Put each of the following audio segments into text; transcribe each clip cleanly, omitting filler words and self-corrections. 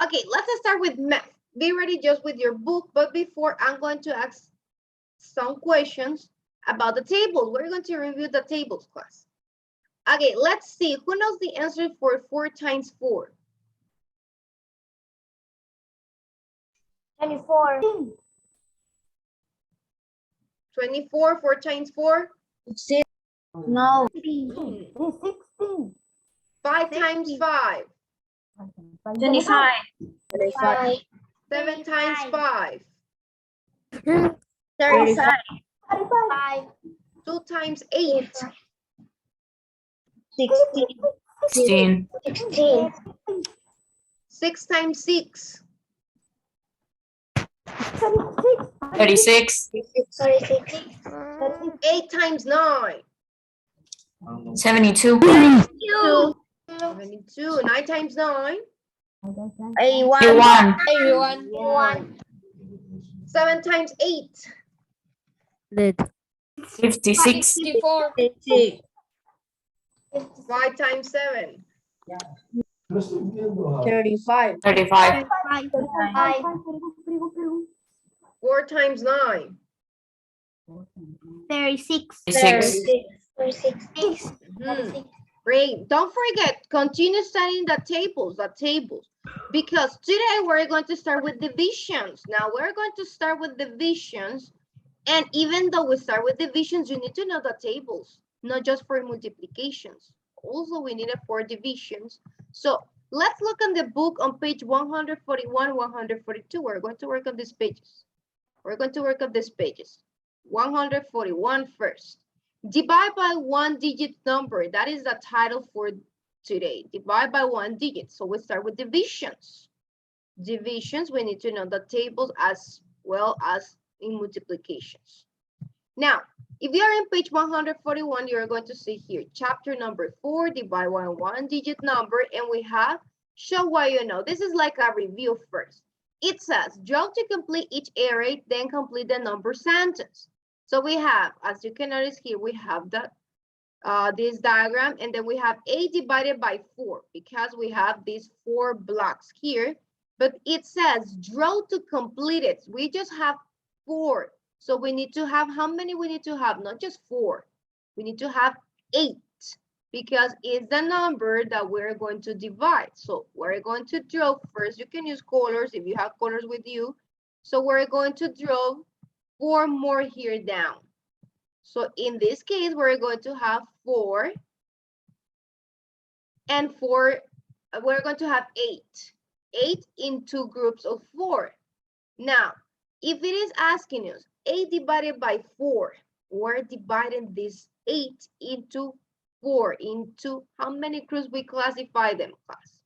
Okay, let's start with math. Be ready just with your book, but before I'm going to ask some questions about the tables. We're going to review the tables, class. Okay, let's see. Who knows the answer for 4 times 4? 24. 24, 4 times 4? No. 16. 5 times 5? 25. 7 times 5? 35. 2 times 8? 16. 6 times 6? 36. 8 times 9? 72. 72. 9 times 9? 81. 7 times 8? 56. 5 times 7? 35. 4 times 9? 36. Great. Don't forget, continue studying the tables, because today we're going to start with divisions. Now we're going to start with divisions. And even though we start with divisions, you need to know the tables, not just for multiplications. Also, we need it for divisions. So let's look on the book on page 141, 142. We're going to work on these pages. 141 first. Divide by 1-digit number. That is the title for today. Divide by 1 digit. So we start with divisions. Divisions, we need to know the tables as well as in multiplications. Now, if you are in page 141, you're going to see here, chapter number 4, divide by 1-digit number, and we have show what you know. This is like a review first. It says, draw to complete each area, then complete the number sentence. So we have, as you can notice here, we have the this diagram, and then we have 8 divided by 4 because we have these 4 blocks here. But it says draw to complete it. We just have 4. So we need to have, how many we need to have? Not just 4. We need to have 8 because it's the number that we're going to divide. So we're going to draw first. You can use colors if you have colors with you. So we're going to draw 4 more here down. So in this case, we're going to have 4 and 4, we're going to have 8. 8 in 2 groups of 4. Now, if it is asking us 8 divided by 4, we're dividing this 8 into 4, into how many groups we classify them, class?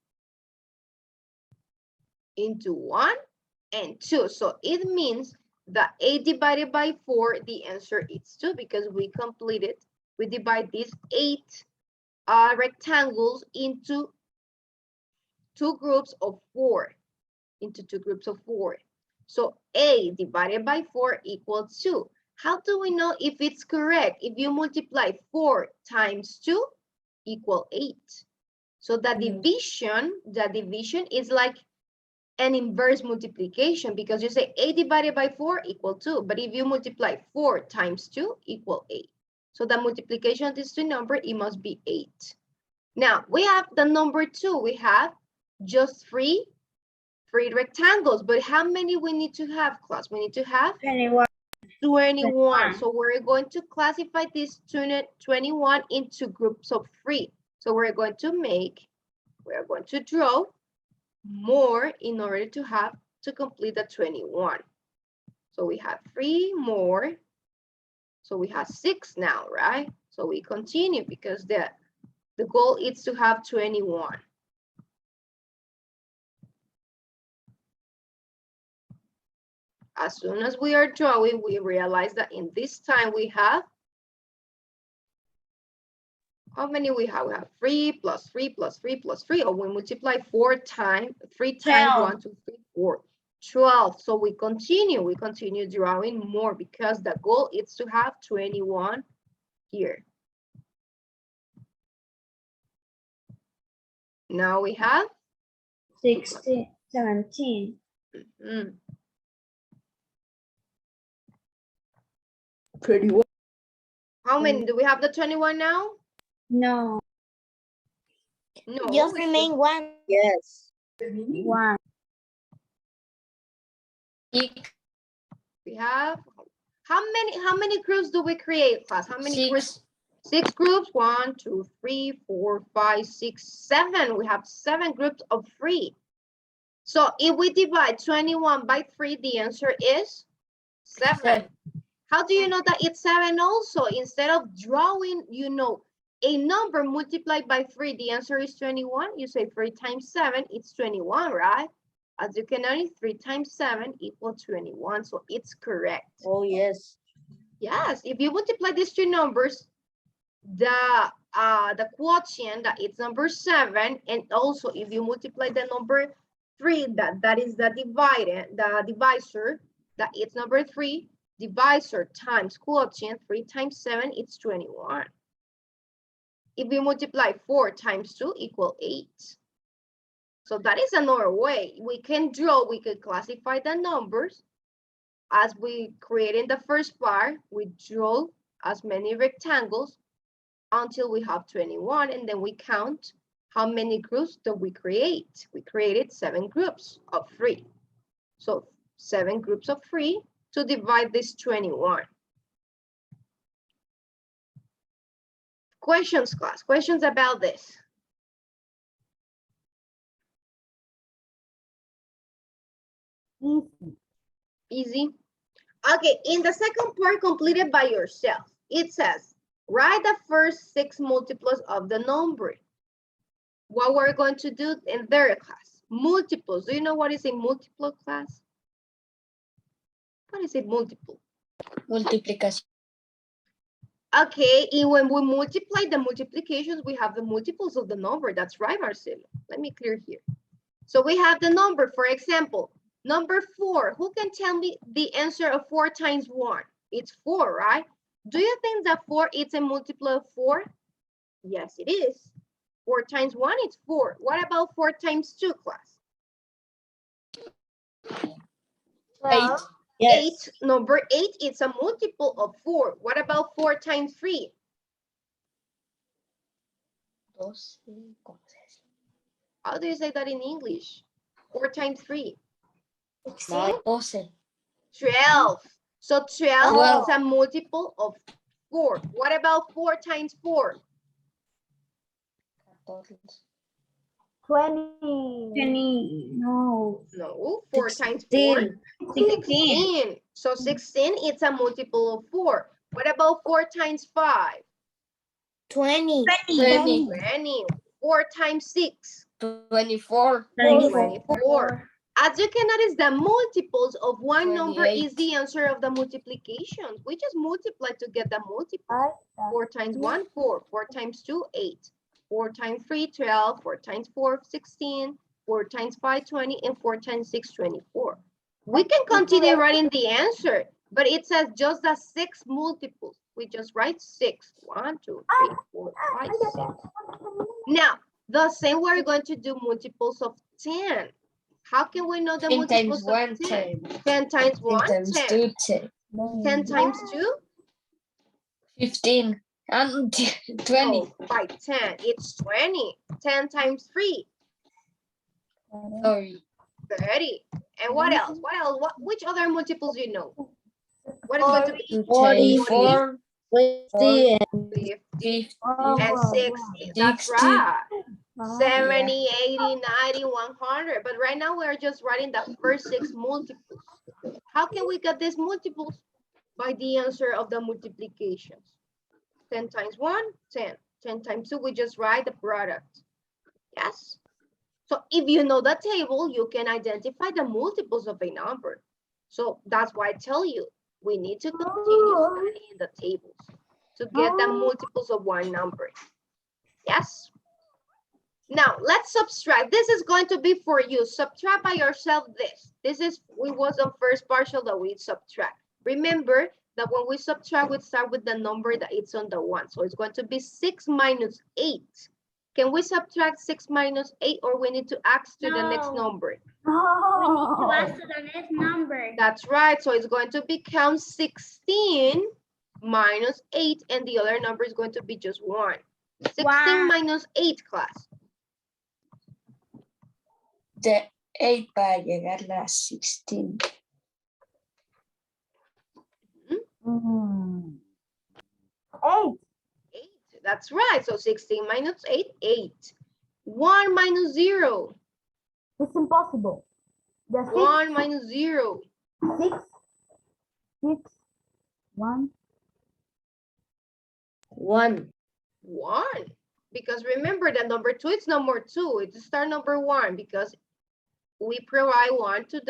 Into 1 and 2. So it means that 8 divided by 4, the answer is 2 because we completed, we divide these 8 rectangles into 2 groups of 4. So 8 divided by 4 equals 2. How do we know if it's correct? If you multiply 4 times 2 equal 8. So the division is like an inverse multiplication because you say 8 divided by 4 equal 2. But if you multiply 4 times 2 equal 8. So the multiplication of these two numbers, it must be 8. Now we have the number 2. We have just 3 rectangles, but how many we need to have, class? We need to have 21. So we're going to classify this 21 into groups of 3. So we're going to draw more in order to complete the 21. So we have 3 more. So we have 6 now, right? So we continue because the goal is to have 21. As soon as we are drawing, we realize that in this time we have, how many we have? We have 3 plus 3 plus 3 plus 3, or we multiply 3 times 1, 2, 3, 4, 12. So we continue drawing more because the goal is to have 21 here. Now we have 60. 17. Mm. 21. How many? Do we have the 21 now? No. No. Just we remain still- one. Yes. 1. We have how many groups do we create, class? How many groups? 6 groups. 1, 2, 3, 4, 5, 6, 7. We have 7 groups of 3. So if we divide 21 by 3, the answer is 7. How do you know that it's 7 also? Instead of drawing, a number multiplied by 3, the answer is 21. You say 3 times 7, it's 21, right? As you can notice, 3 times 7 equals 21, so it's correct. Oh, yes. Yes, if you multiply these two numbers, the quotient, that it's number 7, and also if you multiply the number 3, that is the divisor, that it's number 3, divisor times quotient, 3 times 7, it's 21. If we multiply 4 times 2 equal 8. So that is another way. We can classify the numbers as we create in the first part. We draw as many rectangles until we have 21, and then we count how many groups do we create. We created 7 groups of 3. So 7 groups of 3 to divide this 21. Questions, class? Questions about this? Easy. Okay, in the second part completed by yourself, it says, write the first 6 multiples of the number. What we're going to do in their class, multiples. Do you know what is a multiple, class? What is a multiple? Multiplicación. Okay, and when we multiply the multiplications, we have the multiples of the number. That's right, Marcelo. Let me clear here. So we have the number, for example, number 4. Who can tell me the answer of 4 times 1? It's 4, right? Do you think that 4 is a multiple of 4? Yes, it is. 4 times 1 is 4. What about 4 times 2, class? 8. Yes. 8. Number 8 is a multiple of 4. What about 4 times 3? 12. How do you say that in English? 4 times 3? 12. 12. So 12 12. is a multiple of 4. What about 4 times 4? 20. No. No, 4 times 4? 16. So 16 is a multiple of 4. What about 4 times 5? 20. 20. 4 times 6? 24. 24. As you can notice, the multiples of one number 28. is the answer of the multiplications. We just multiply to get the multiple. 4 times 1, 4. 4 times 2, 8. 4 times 3, 12. 4 times 4, 16. 4 times 5, 20. And 4 times 6, 24. We can continue writing the answer, but it says just the 6 multiples. We just write 6. 1, 2, 3, 4, 5, 6. Now, the same we're going to do multiples of 10. How can we know the 10 multiples times of 1, 10? 10. 10 times 10 1, times 10. 2, 10. 10 times 2? 15. And 20. Oh, by 10, it's 20. 10 times 3, Sorry. 30. And what else? What else? Which other multiples do you know? What is going to be 24. 50. 50 50. and 60? That's 60. right. 70, 80, 90, 100. But right now we're just writing the first 6 multiples. How can we get these multiples? By the answer of the multiplications. 10 times 1, 10. 10 times 2, we just write the product. Yes. So if you know the table, you can identify the multiples of a number. So that's why I tell you, we need to continue studying the tables to get the multiples of one number. Yes. Now let's subtract. This is going to be for you. Subtract by yourself this. We was on first partial that we subtract. Remember that when we subtract, we start with the number that it's on the 1. So it's going to be 6 minus 8. Can we subtract 6 minus 8 or we need to ask to the next No. number? To ask to the next number. That's right. So it's going to become 16 minus 8 and the other number is going to be just 1. 16 Wow. minus 8, class. The 8 va a llegar a 16. 8. 8. That's right. So 16 minus 8, 8. 1 minus 0. It's impossible. The 1 minus 0. 6. 1. 1. 1. Because remember that number 2 is number 2. It's star number 1 because we provide 1 to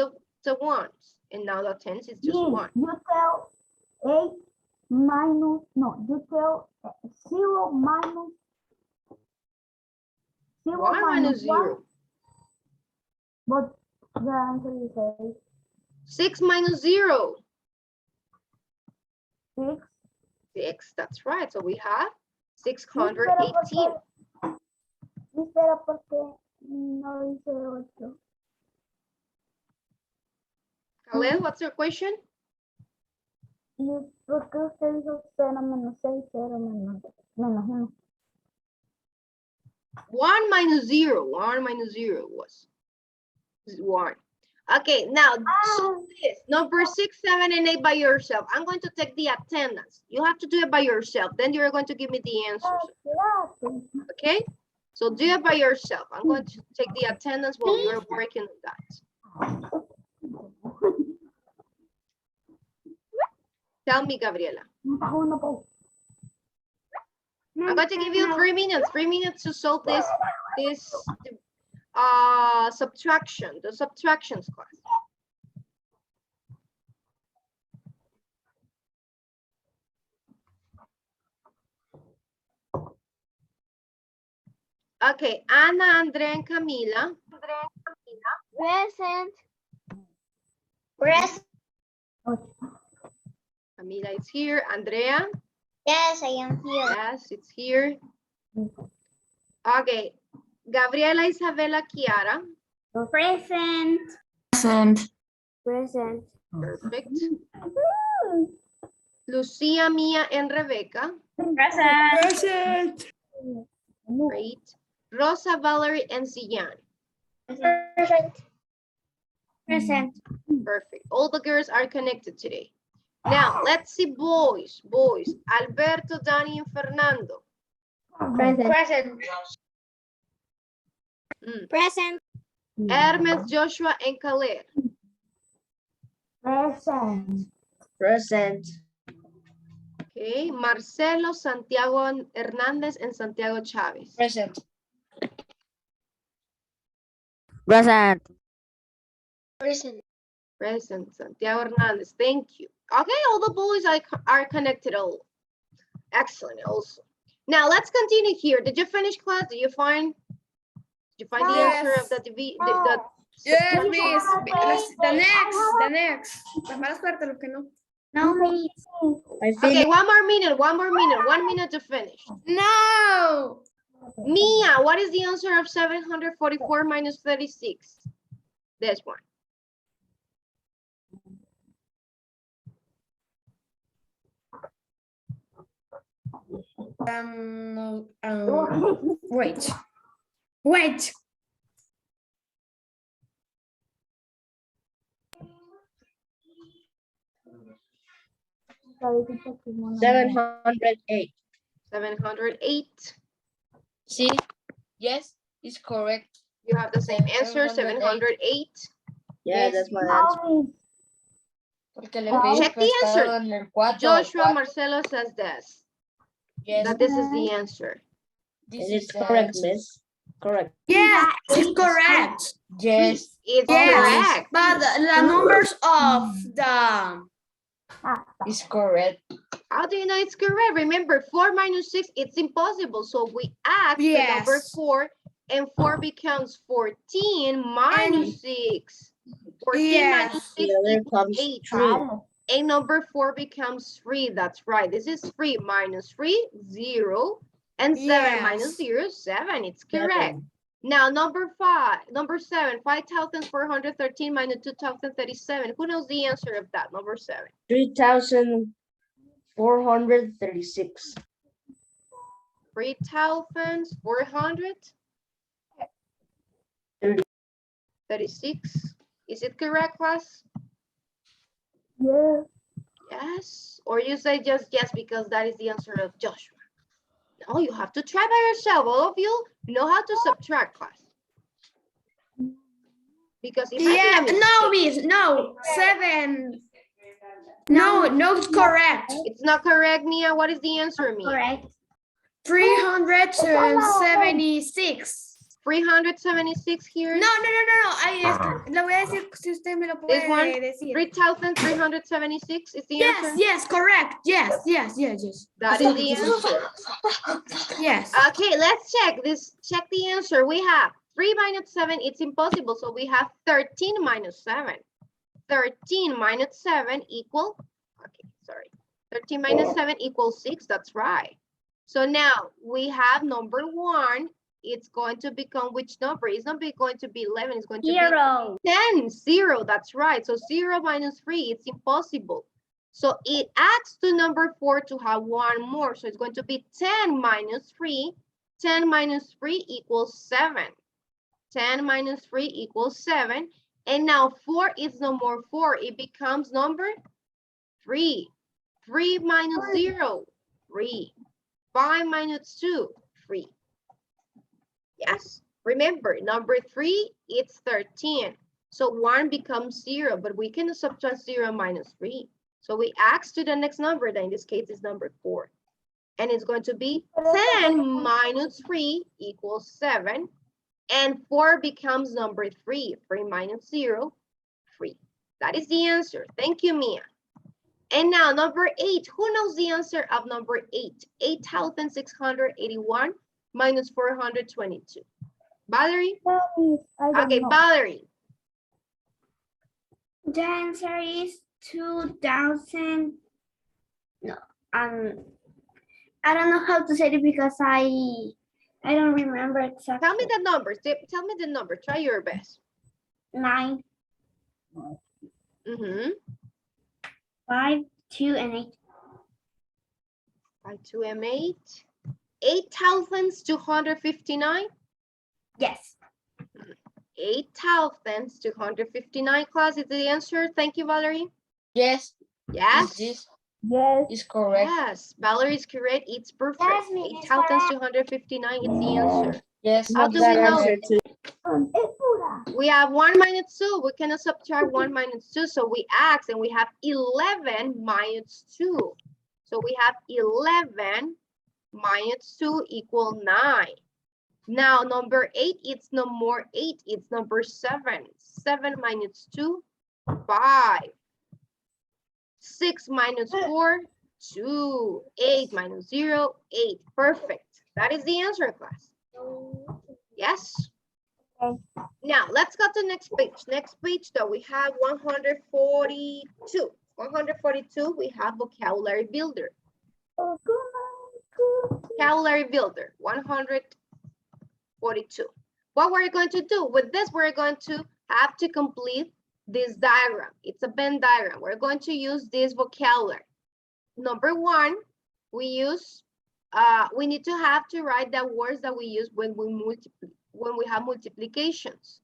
the ones. And now the tens is just 1. You tell 8 minus, no, you tell 0 minus 0 1 minus 0. But the answer is 8. 6 minus 0. 6. 6, that's right. So we have 618. Espera, porque no dice 8. Khaled, what's your question? ¿Y por qué usted dijo 0 menos 6, 0 menos 1? 1 minus 0. 1 minus 0 was 1. Okay, now solve this. Number 6, 7, and 8 by yourself. I'm going to take the attendance. You have to do it by yourself. Then you're going to give me the answers. Okay? So do it by yourself. I'm going to take the attendance while you're working on that. Tell me, Gabriela. I'm going to give you 3 minutes. 3 minutes to solve this subtraction, the subtractions class. Okay, Ana, Andrea, and Camila. Present. Camila is here. Andrea. Yes, I am here. Yes, it's here. Okay. Gabriela, Isabela, Kiara. Present. Present. Present. Perfect. Lucia, Mia, and Rebecca. Present. Great. Rosa, Valerie, and Zian. Present. Present. Perfect. All the girls are connected today. Now, let's see boys. Boys. Alberto, Danny, and Fernando. Present. Present. Hermes, Joshua, and Khaled. Present. Present. Okay. Marcelo, Santiago Hernandez, and Santiago Chavez. Present. Present. Present. Santiago Hernandez. Thank you. Okay, all the boys are connected. All excellent. Also. Now let's continue here. Did you finish class? Did you find the answer of the Yes, miss. The next. Pues mala suerte los que no. No, me. Okay, one more minute. 1 minute to finish. No. Mia, what is the answer of 744 minus 36? This one. Wait. 708. 708. See? Yes, it's correct. You have the same answer, 708. Yeah, that's my answer. Porque le pedí Check the answer. prestado en el 4. Joshua Marcelo says this. Yes, That this is the answer. this It is is the correct, answer. miss. Correct. Yeah, it's correct. Yes. It's Yes, correct. but the numbers of the It's correct. How do you know it's correct? Remember, 4 minus 6, it's impossible. So we add the number Yes. 4, and 4 becomes 14 minus 6. 14 Yes. minus 6 The other equals comes 8. 3. And number 4 becomes 3. That's right. This is 3 minus 3, 0. And 7 minus Yes. 0, 7. It's correct. Now, number 7, 5,413 minus 2,037. Who knows the answer of that? Number 7. 3,436. 3,436. Is it correct, class? Yes. Yes. Or you say just yes because that is the answer of Joshua. No, you have to try by yourself. All of you know how to subtract, class. Because it might Yeah, be a no, mistake. Miss, no, 7. No, no, it's correct. It's not correct, Mia. What is the answer, Mia? Correct. 376. 376 here. No. Le voy a decir si usted me lo This one, puede decir. 3,376 is the Yes, answer. yes, correct. Yes. That is the answer. Yes. Okay, let's check this. Check the answer. We have 3 minus 7. It's impossible. So we have 13 minus 7. 13 minus 7 equal. Okay, sorry. 13 minus 7 equals 6. That's right. So now we have number 1. It's going to become which number? It's not going to be 11. It's going to be 10. 0. That's right. So 0 minus 3. It's impossible. So it adds to number 4 to have one more. So it's going to be 10 minus 3. 10 minus 3 equals 7. 10 minus 3 equals 7. And now 4 is no more 4. It becomes number 3. 3 minus 0, 3. 5 minus 2, 3. Yes, remember, number 3, it's 13. So 1 becomes 0, but we can subtract 0 minus 3. So we ask to the next number, that in this case is number 4. And it's going to be 10 minus 3 equals 7. And 4 becomes number 3. 3 minus 0, 3. That is the answer. Thank you, Mia. And now number 8. Who knows the answer of number 8? 8,681 minus 422. Valerie? Okay, Valerie. The answer is 2,000. No, I don't know how to say it because I don't remember exactly. Tell me the numbers. Tell me the number. Try your best. 9, 5, 2, and 8. 5, 2, and 8. 8,259. Yes. 8,259 class is the answer. Thank you, Valerie. Yes. Yes. This Yes. is correct. Yes, Valerie is correct. It's perfect. Yes, Miss, it's 8,259 is the answer. Yes. How do we know? Es pura. We have 1 minus 2. We cannot subtract 1 minus 2. So we ask and we have 11 minus 2. So we have 11 minus 2 equal 9. Now number 8, it's no more 8. It's number 7. 7 minus 2, 5. 6 minus 4, 2. 8 minus 0, 8. Perfect. That is the answer, class. Yes. Okay. Now, let's go to next page. Next page, though, we have 142. 142, we have vocabulary builder. Vocabulary builder, 142. What we're going to do with this, we're going to have to complete this diagram. It's a Venn diagram. We're going to use this vocabulary. Number 1, we use, we need to have to write the words that we use when we have multiplications.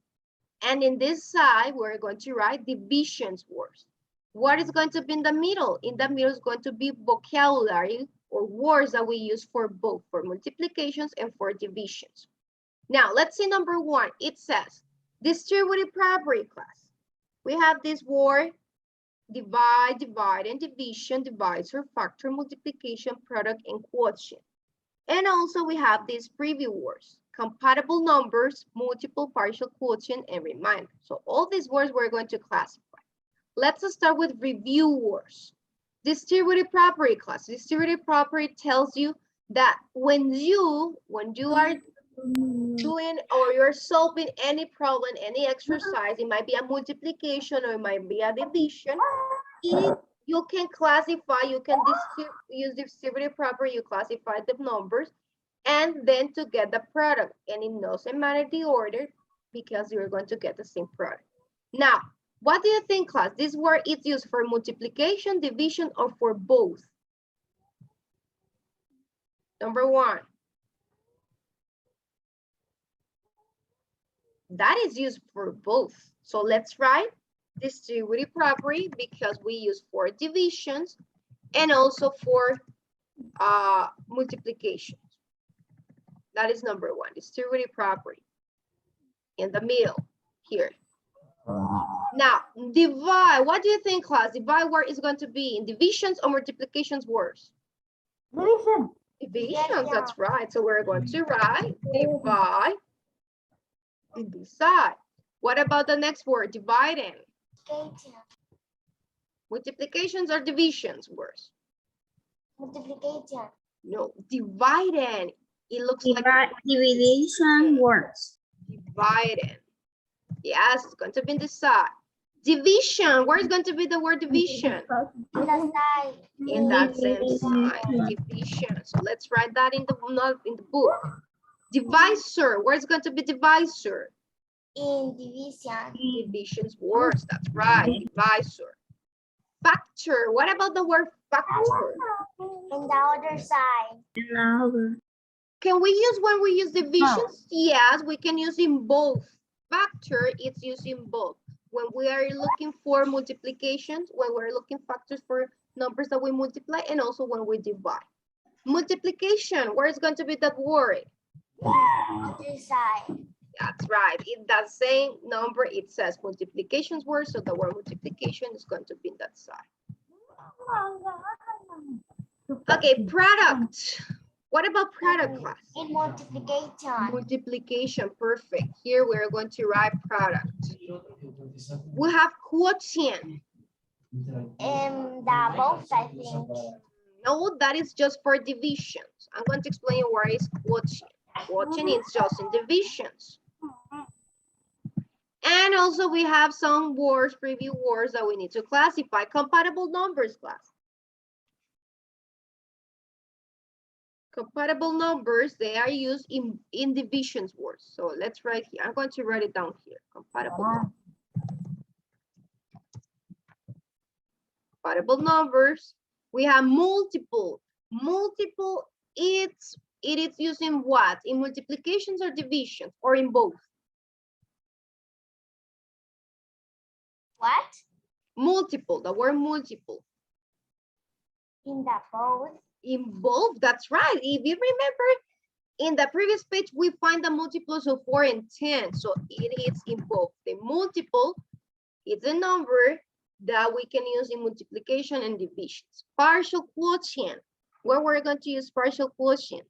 And in this side, we're going to write divisions words. What is going to be in the middle? In the middle is going to be vocabulary or words that we use for both, for multiplications and for divisions. Now, let's see number 1. It says, distributive property class. We have this word, divide, divide, and division, divisor, factor, multiplication, product, and quotient. And also we have these preview words, compatible numbers, multiple, partial, quotient, and reminder. So all these words we're going to classify. Let's start with review words. Distributive property class. Distributive property tells you that when you are doing or you're solving any problem, any exercise, it might be a multiplication or it might be a division, you can classify, you can use distributive property, you classify the numbers, and then to get the product. And it doesn't matter the order because you're going to get the same product. Now, what do you think, class? This word is used for multiplication, division, or for both? Number one. That is used for both. So let's write distributive property because we use for divisions and also for multiplications. That is number one, distributive property in the middle here. Now, divide. What do you think, class? Divide word is going to be in divisions or multiplications words? Division. Divisions, that's right. So we're going to write divide in this side. What about the next word? Dividing. Multiplications or divisions words? Multiplication. No, dividing. It looks like Division words. dividing. Yes, it's going to be in this side. Division. Where is going to be the word division? The side. In that same side. Division. So let's write that in the book. Divisor. Where is going to be divisor? In division. Divisions words. That's right. Divisor. Factor. What about the word factor? In the other side. Can we use when we use divisions? Yes, we can use in both. Factor, it's used in both. When we are looking for multiplications, when we're looking factors for numbers that we multiply, and also when we divide. Multiplication, where is going to be that word? Other side. That's right. In that same number, it says multiplications word, so the word multiplication is going to be in that side. Okay, product. What about product, class? In multiplication. Multiplication, perfect. Here we're going to write product. We have quotient. In the both, I think. No, that is just for divisions. I'm going to explain what is quotient. Quotient is just in divisions. And also we have some words, preview words that we need to classify. Compatible numbers, class. Compatible numbers, they are used in divisions words. So let's write here. I'm going to write it down here. Compatible numbers. Compatible numbers. We have multiple. Multiple, it is used in what? In multiplications or divisions, or in both? What? Multiple, the word multiple. In the both. In both, that's right. If you remember, in the previous page, we find the multiples of 4 and 10. So it is in both. The multiple is a number that we can use in multiplication and divisions. Partial quotient. Where we're going to use partial quotient?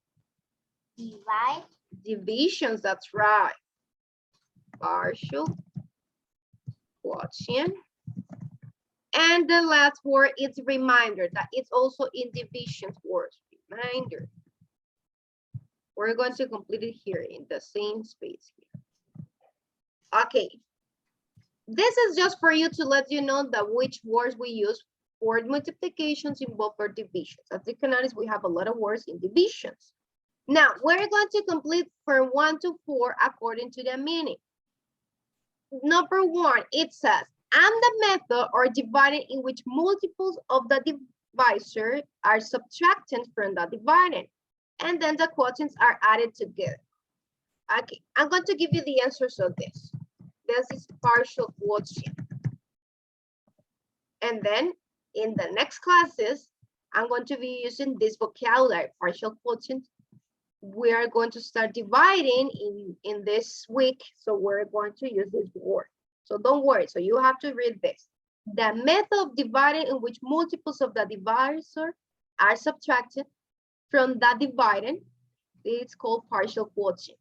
Divide. Divisions, that's right. Partial quotient. And the last word is reminder. That it's also in divisions words. Reminder. We're going to complete it here in the same space here. Okay. This is just for you to let you know that which words we use for multiplications in both or divisions. As you can notice, we have a lot of words in divisions. Now, we're going to complete from 1 to 4 according to the meaning. Number 1, it says, and the method or dividing in which multiples of the divisor are subtracted from the dividing. And then the quotients are added together. Okay, I'm going to give you the answers of this. This is partial quotient. And then in the next classes, I'm going to be using this vocabulary, partial quotient. We are going to start dividing in this week. So we're going to use this word. So don't worry. So you have to read this. The method of dividing in which multiples of the divisor are subtracted from the dividing, it's called partial quotient.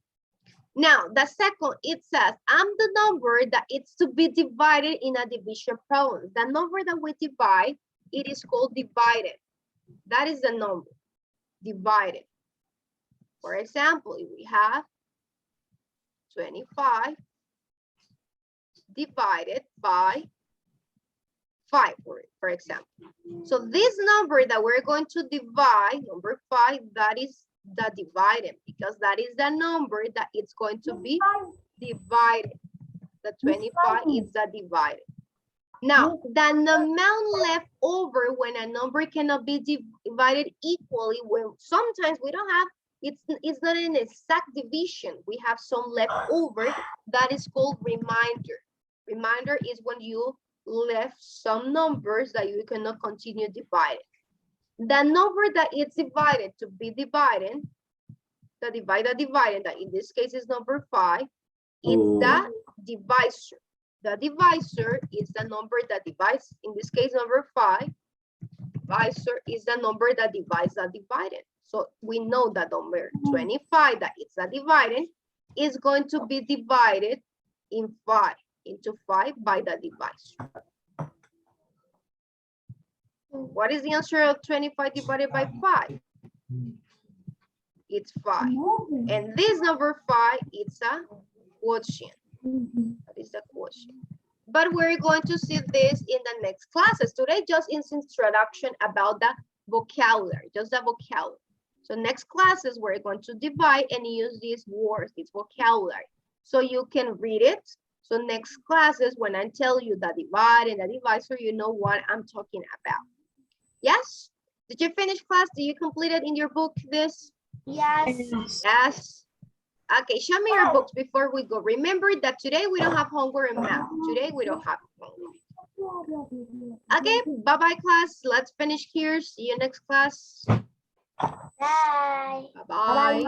Now, the second, it says, I'm the number that it's to be divided in a division problem. The number that we divide, it is called divided. That is the number, divided. For example, if we have 25 divided by 5, for example. So this number that we're going to divide, number 5, that is the dividend, because that is the number that it's going to be divided. The 25 is the divided. Now, the amount left over when a number cannot be divided equally, when sometimes we don't have, it's not an exact division. We have some left over, that is called remainder. Remainder is when you left some numbers that you cannot continue dividing. The number that is divided to be divided, the dividend, that in this case is number 5, it's the divisor. The divisor is the number that divides, in this case, number 5. Divisor is the number that divides the dividend. So we know that number 25, that it's a dividend, is going to be divided into 5 by the divisor. What is the answer of 25 divided by 5? It's 5. And this number 5, it's a quotient. That is the quotient. But we're going to see this in the next classes. Today, just in introduction about the vocabulary, just the vocabulary. So next classes, we're going to divide and use these words, this vocabulary, so you can read it. So next classes, when I tell you the divide and the divisor, you know what I'm talking about. Yes? Did you finish class? Did you complete it in your book, this? Yes. Yes. Okay, show me your books before we go. Remember that today we don't have homework in math. Today we don't have homework. Okay, bye-bye class. Let's finish here. See you next class. Bye. Bye-bye.